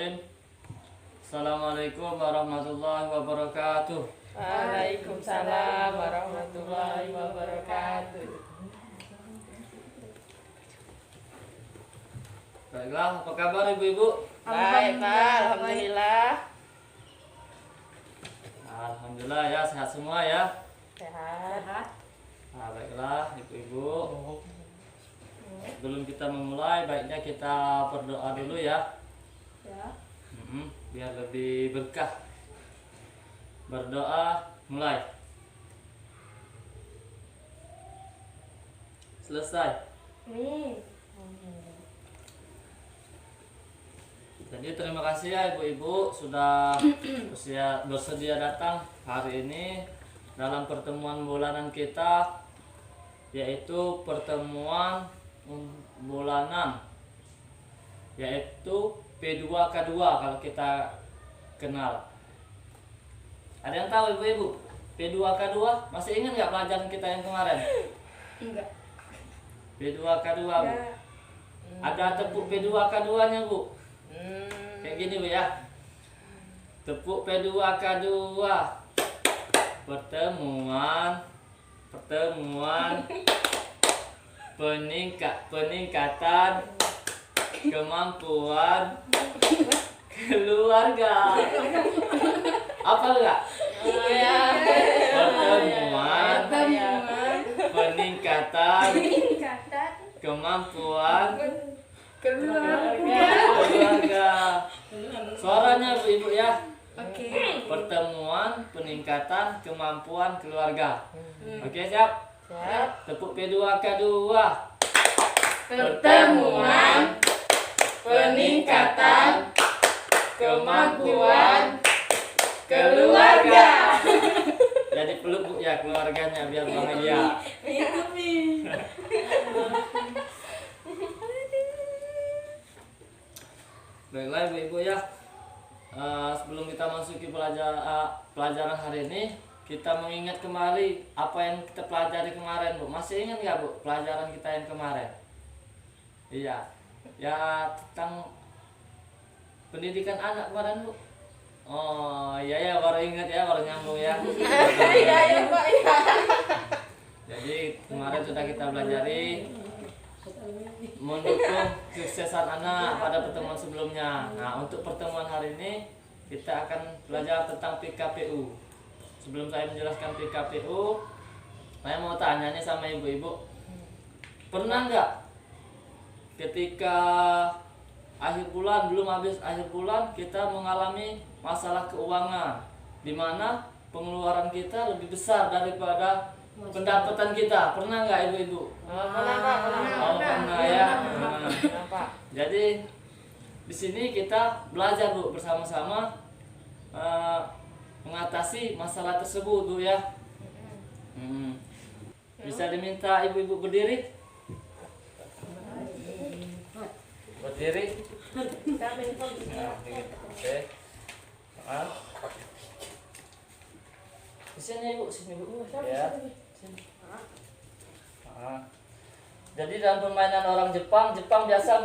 Bismillahirrahmanirrahim. Assalamualaikum warahmatullahi wabarakatuh. Waalaikumsalam warahmatullahi wabarakatuh. Baiklah, apa kabar ibu-ibu? Baik, Pak. Alhamdulillah. Alhamdulillah ya, sehat semua ya. Sehat. Nah, baiklah ibu-ibu. Sebelum kita memulai, baiknya kita berdoa dulu ya. Biar lebih berkah. Berdoa, mulai. Selesai. Jadi terima kasih ya ibu-ibu sudah bersedia datang hari ini dalam pertemuan bulanan kita, yaitu pertemuan bulanan, yaitu P2K2 kalau kita kenal. Ada yang tahu ibu-ibu P2K2? Masih ingat nggak pelajaran kita yang kemarin? Enggak. P2K2 Bu. Ada tepuk P2K2 nya Bu. Kayak gini Bu ya. Tepuk P2K2. Pertemuan peningkatan kemampuan keluarga. Apa enggak? Pertemuan peningkatan kemampuan keluarga. Suaranya ibu ya. Oke. Pertemuan peningkatan kemampuan keluarga. Oke, siap? Siap. Tepuk P2K2. Pertemuan peningkatan kemampuan keluarga. Jadi peluk Bu ya keluarganya biar bahagia. Baiklah ibu-ibu ya. Sebelum kita masuki pelajaran hari ini, kita mengingat kembali apa yang kita pelajari kemarin Bu. Masih ingat nggak Bu pelajaran kita yang kemarin? Iya, ya tentang pendidikan anak kemarin Bu. Oh iya ya, baru ingat ya, baru nyambung ya. Iya Pak. Jadi kemarin sudah kita pelajari mendukung kesuksesan anak pada pertemuan sebelumnya. Nah, untuk pertemuan hari ini kita akan belajar tentang PKPU. Sebelum saya menjelaskan PKPU, saya mau tanya nih sama ibu-ibu, pernah nggak ketika akhir bulan, belum habis akhir bulan, kita mengalami masalah keuangan di mana pengeluaran kita lebih besar daripada pendapatan kita? Pernah nggak ibu-ibu? Pernah ya. Jadi di sini kita belajar Bu bersama-sama mengatasi masalah tersebut Bu ya. Bisa diminta ibu-ibu berdiri? Berdiri. Oke. Di sini ibu, sini Bu. Ya. Jadi dalam permainan orang Jepang biasa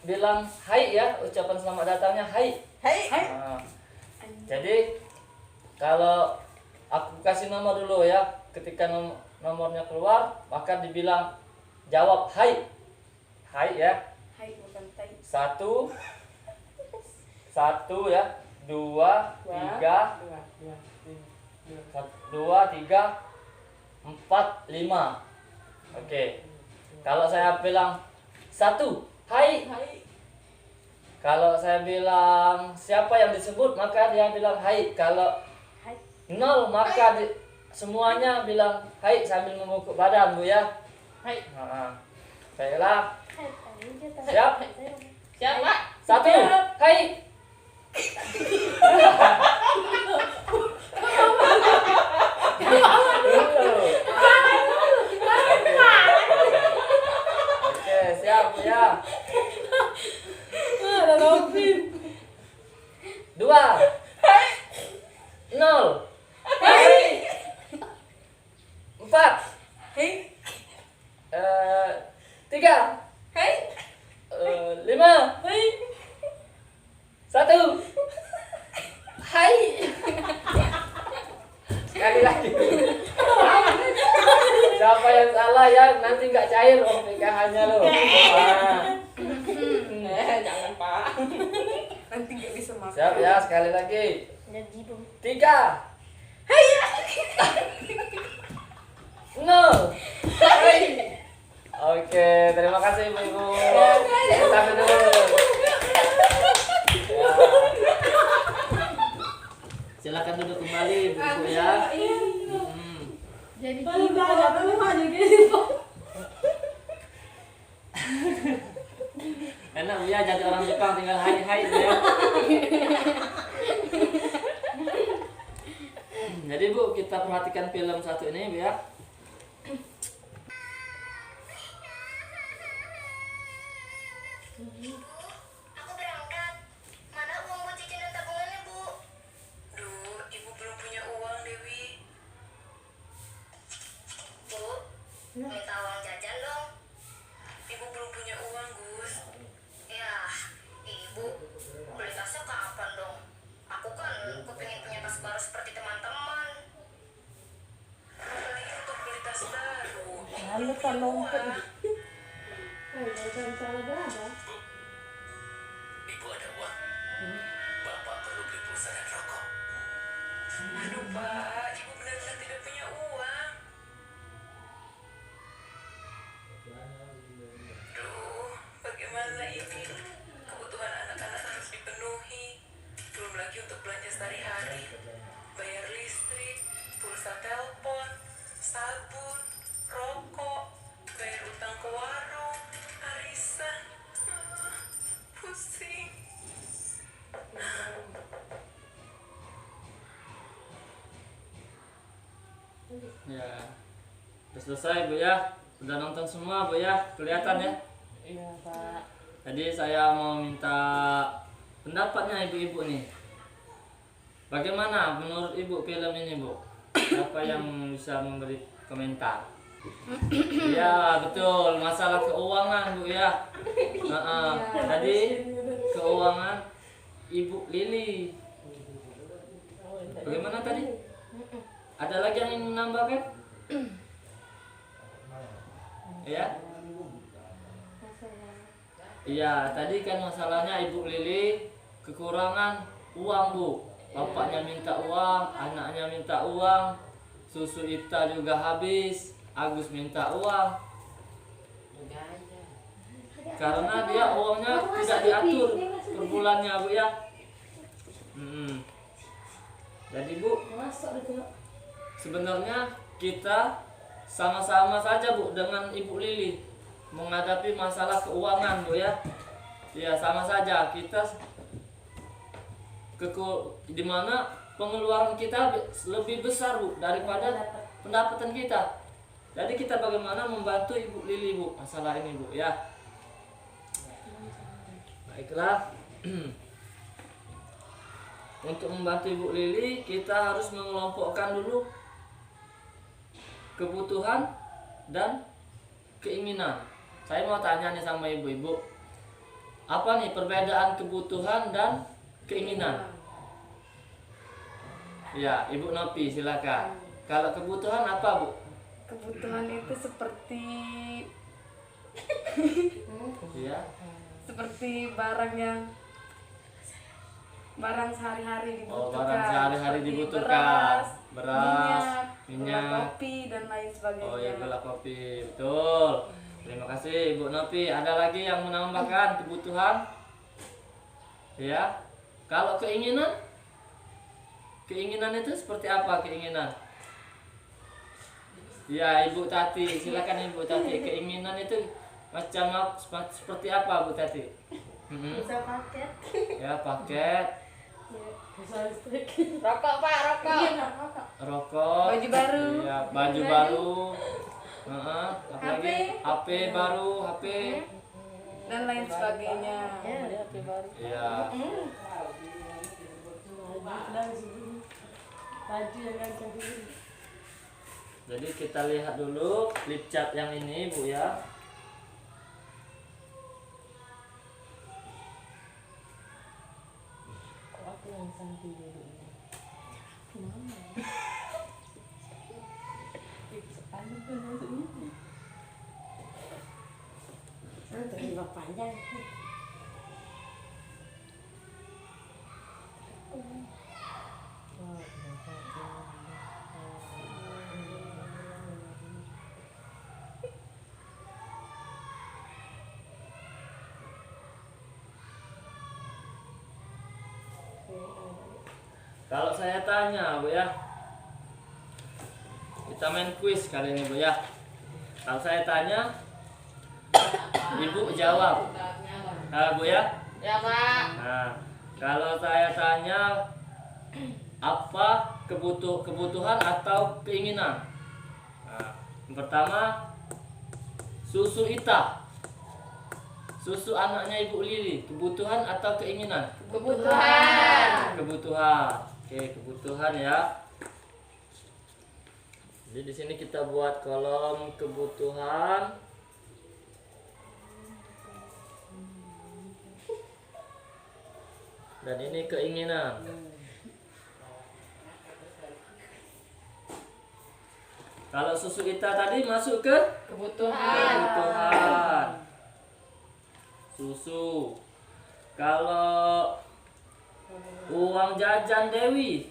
bilang hai ya, ucapan selamat datangnya hai. Jadi kalau aku kasih nomor dulu ya, ketika nomornya keluar maka dibilang jawab hai. Hai ya. Satu ya, dua, tiga, 4, 5. Oke. Kalau saya bilang 1, hai. Kalau saya bilang siapa yang disebut maka dia bilang hai. Kalau 0 maka semuanya bilang hai sambil memukul badan Bu ya. Hai. Baiklah. Siap? Siap Pak. 1, hai. Oke, siap ya. 2, 0, 4, 3, 5, 1. nanti nggak cair pernikahannya loh. Jangan Pak. Nanti nggak bisa makan. Siap ya, sekali lagi. Jadi dong. 3. No. Oke, terima kasih ibu-ibu. Tapi dulu. Ya. Silakan duduk kembali ibu-ibu ya. Jadi Enak Bu ya, jadi orang Jepang tinggal hai-hai ya. Jadi Bu, kita perhatikan film satu ini Bu ya. Aku berangkat. Mana uang buat jajan dan tabungannya, Bu? Duh, ibu belum punya uang, Dewi. Bu, minta uang jajan dong. Ibu belum punya uang, Gus. Ya, Ibu, beli tasnya kapan dong? Aku kan kepingin punya tas baru seperti teman-teman. Apalagi untuk beli tas baru. Lalu kan lompet. Ibu ada uang. Bapak perlu beli pulsa dan rokok. Aduh, Pak, ibu benar-benar tidak punya uang. Duh, bagaimana ini? Kebutuhan anak-anak harus dipenuhi. Belum lagi untuk belanja sehari-hari. Bayar listrik, pulsa telepon, sabun, rokok, bayar utang ke warung, arisan. Pusing. Ya. Udah selesai Bu ya. Udah nonton semua Bu ya. Kelihatan ya. Iya Pak. Jadi saya mau minta pendapatnya ibu-ibu nih. Bagaimana menurut ibu film ini Bu? Siapa yang bisa memberi komentar? Ya betul, masalah keuangan Bu ya. Tadi keuangan Ibu Lili. Bagaimana tadi? Ada lagi yang ingin menambahkan? Ya? Iya, tadi kan masalahnya Ibu Lili kekurangan uang Bu. Bapaknya minta uang, anaknya minta uang, susu Ita juga habis, Agus minta uang. Karena dia uangnya tidak diatur per bulannya Bu ya. Jadi Bu, sebenarnya kita sama-sama saja Bu dengan Ibu Lili menghadapi masalah keuangan Bu ya. Ya sama saja kita di mana pengeluaran kita lebih besar Bu daripada pendapatan kita. Jadi kita bagaimana membantu Ibu Lili Bu masalah ini Bu ya. Baiklah. Untuk membantu Ibu Lili kita harus mengelompokkan dulu kebutuhan dan keinginan. Saya mau tanya nih sama ibu-ibu, apa nih perbedaan kebutuhan dan keinginan? Ya, Ibu Nopi silakan. Kalau kebutuhan apa Bu? Kebutuhan itu seperti Ya, seperti barang sehari-hari dibutuhkan. oh barang sehari-hari Seperti dibutuhkan. Beras, minyak, minyak. kopi dan lain sebagainya. Oh ya, gula kopi, betul. Terima kasih Ibu Nopi. Ada lagi yang menambahkan kebutuhan? Ya. Kalau keinginan? Keinginan itu seperti apa keinginan? Ya, Ibu Tati, silakan Ibu Tati. Keinginan itu seperti apa Bu Tati? Bisa paket. Ya, paket, Bisa listrik. Rokok Pak, rokok. Iya, rokok, Baju baru. ya, baju baru. Apalagi HP baru, HP. dan lain sebagainya. Ya, ada HP baru. Ya. Baju yang ganti dulu. Jadi kita lihat dulu flip chart yang ini Bu ya. Aku yang santai dulu. rok panjang. Kalau saya tanya Bu ya, kita main kuis kali ini Bu ya. Kalau saya tanya, Ibu jawab. Nah, Bu ya. Ya, Pak. Nah, kalau saya tanya apa kebutuhan atau keinginan? Nah, yang pertama susu Ita. Susu anaknya Ibu Lili, kebutuhan atau keinginan? Kebutuhan. Kebutuhan. Oke, kebutuhan ya. Jadi di sini kita buat kolom kebutuhan. Dan ini keinginan. Kalau susu Ita tadi masuk ke kebutuhan. Susu. Kalau uang jajan Dewi,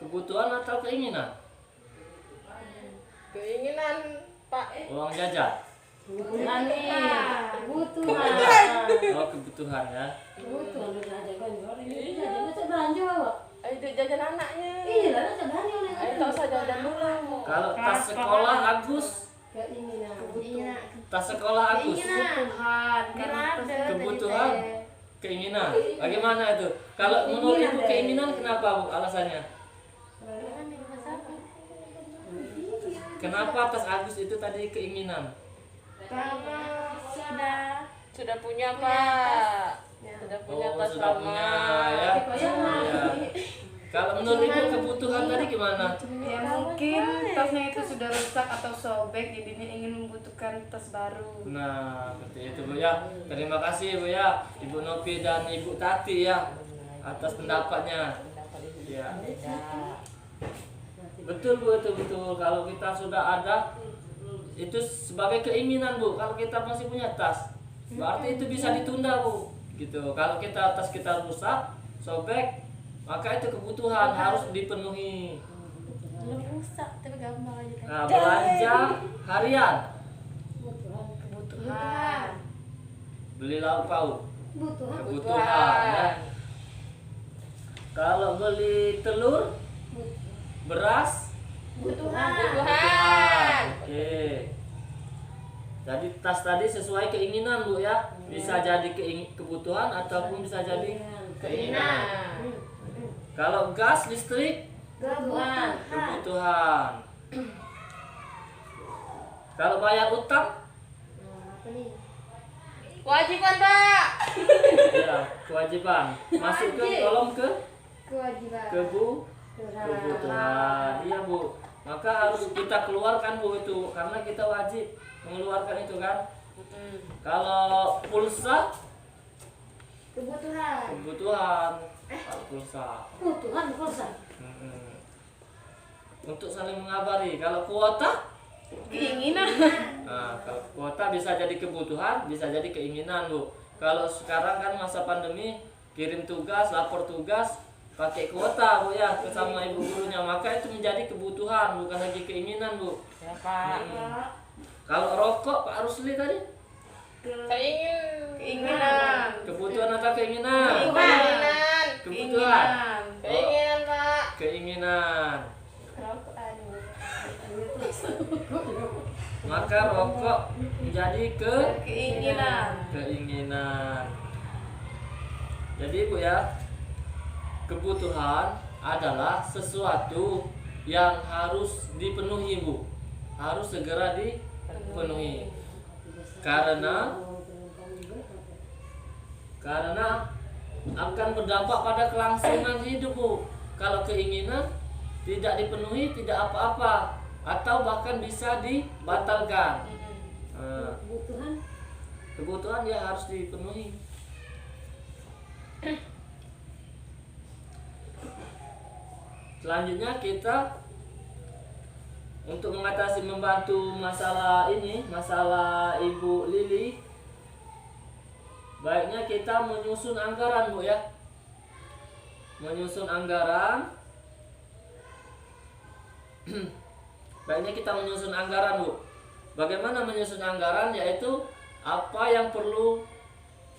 kebutuhan atau keinginan? Keinginan, Pak. Uang jajan. Kebutuhan nih. Kebutuhan. Oh, kebutuhan ya. Kebutuhan lu jajan kan ini jajan macam belanja Pak. Ayo itu jajan anaknya. Iya lah macam belanja oleh. Ayo tak usah jajan dulu. Kalau tas sekolah Agus, Keinginan. tas sekolah Agus, Kebutuhan. kebutuhan, keinginan. Bagaimana itu? Kalau menurut Ibu keinginan kenapa Bu alasannya? Kenapa tas Agus itu tadi keinginan? Sudah punya, Pak. Sudah punya Oh, tas sudah punya ya. Iya. Kalau menurut Ibu kebutuhan tadi gimana? Ya mungkin tasnya itu sudah rusak atau sobek, jadinya ingin membutuhkan tas baru. Nah, seperti itu Bu ya. Terima kasih Bu ya, Ibu Nopi dan Ibu Tati ya atas pendapatnya. Ya. Betul Bu, betul. Kalau kita sudah ada itu sebagai keinginan Bu. Kalau kita masih punya tas, berarti itu bisa ditunda Bu. Gitu. Kalau tas kita rusak, sobek, maka itu kebutuhan harus dipenuhi. Rusak tapi gampang aja kan. Nah, belanja harian, Kebutuhan. beli lauk pauk, Kebutuhan. kebutuhan ya. Kalau beli telur, beras, Kebutuhan. Kebutuhan. Oke. Jadi tas tadi sesuai keinginan Bu ya. Bisa jadi kebutuhan ataupun bisa jadi keinginan. Kalau gas listrik, Kebutuhan. kebutuhan. Kalau bayar utang, Apa nih? Kewajiban, Pak. ya kewajiban. Masuk ke kolom Kewajiban. kebutuhan. Iya Bu. Maka harus kita keluarkan Bu itu karena kita wajib mengeluarkan itu kan. Kalau pulsa, Kebutuhan. kebutuhan. Kalau pulsa. Kebutuhan pulsa. Untuk saling mengabari. Kalau kuota, Keinginan. nah, kalau kuota bisa jadi kebutuhan, bisa jadi keinginan Bu. Kalau sekarang kan masa pandemi, kirim tugas, lapor tugas, pakai kuota Bu ya, bersama ibu gurunya, maka itu menjadi kebutuhan, bukan lagi keinginan Bu. Ya, Pak. Kalau rokok Pak Rusli tadi, Keinginan. kebutuhan atau keinginan? Keinginan. Kebutuhan. Keinginan, Pak. Keinginan. Maka rokok menjadi Keinginan. keinginan. Jadi Bu ya, kebutuhan adalah sesuatu yang harus dipenuhi Bu, harus segera dipenuhi karena akan berdampak pada kelangsungan hidup Bu. Kalau keinginan tidak dipenuhi tidak apa-apa atau bahkan bisa dibatalkan. Kebutuhan ya harus dipenuhi. Selanjutnya kita untuk membantu masalah ini, masalah Ibu Lili, baiknya kita menyusun anggaran Bu ya. Menyusun anggaran. Baiknya kita menyusun anggaran Bu. Bagaimana menyusun anggaran? Yaitu apa yang perlu,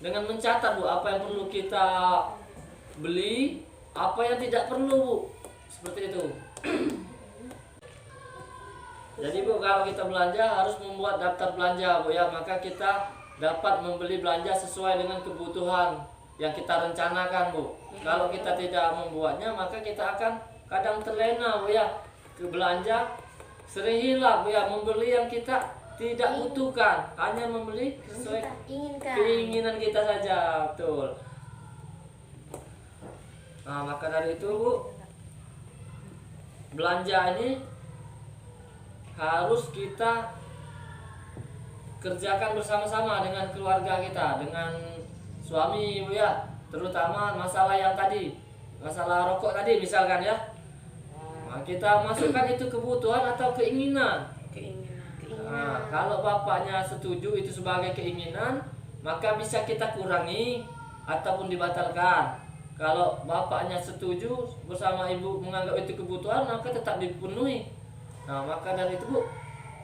dengan mencatat Bu, apa yang perlu kita beli, apa yang tidak perlu Bu. Seperti itu. Jadi Bu, kalau kita belanja harus membuat daftar belanja Bu ya. Maka kita dapat membeli belanja sesuai dengan kebutuhan yang kita rencanakan Bu. Kalau kita tidak membuatnya, maka kita akan kadang terlena Bu ya, ke belanja, sering hilang Bu ya, membeli yang kita tidak butuhkan, hanya membeli sesuai keinginan kita saja. Betul. Nah, maka dari itu Bu, belanja ini harus kita kerjakan bersama-sama dengan keluarga kita, dengan suami Bu ya. Terutama masalah yang tadi, masalah rokok tadi misalkan ya. Nah, kita masukkan itu kebutuhan atau keinginan. Nah, kalau bapaknya setuju itu sebagai keinginan, maka bisa kita kurangi ataupun dibatalkan. Kalau bapaknya setuju bersama ibu menganggap itu kebutuhan, maka tetap dipenuhi. Nah, maka dari itu Bu,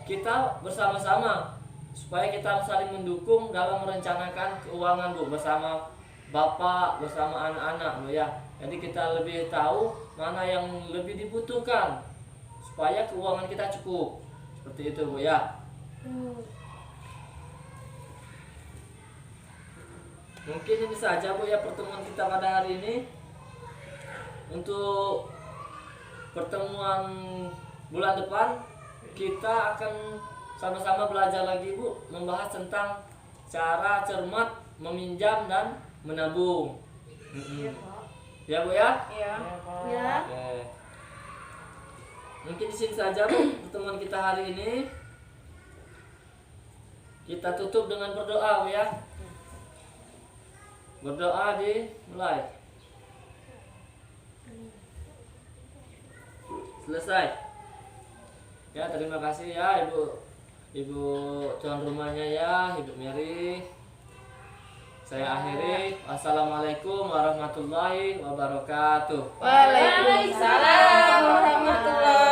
kita bersama-sama supaya kita saling mendukung dalam merencanakan keuangan Bu, bersama bapak, bersama anak-anak Bu ya. Jadi kita lebih tahu mana yang lebih dibutuhkan supaya keuangan kita cukup. Seperti itu Bu ya. Mungkin ini saja Bu ya pertemuan kita pada hari ini. Untuk pertemuan bulan depan kita akan sama-sama belajar lagi Bu, membahas tentang cara cermat meminjam dan menabung. Ya Bu ya? Iya. Ya. Oke. Mungkin di sini saja Bu pertemuan kita hari ini. Kita tutup dengan berdoa Bu ya. Berdoa dimulai. Selesai. Ya, terima kasih ya Ibu tuan rumahnya ya, Ibu Mary. Saya akhiri. Wassalamualaikum warahmatullahi wabarakatuh. Waalaikumsalam warahmatullahi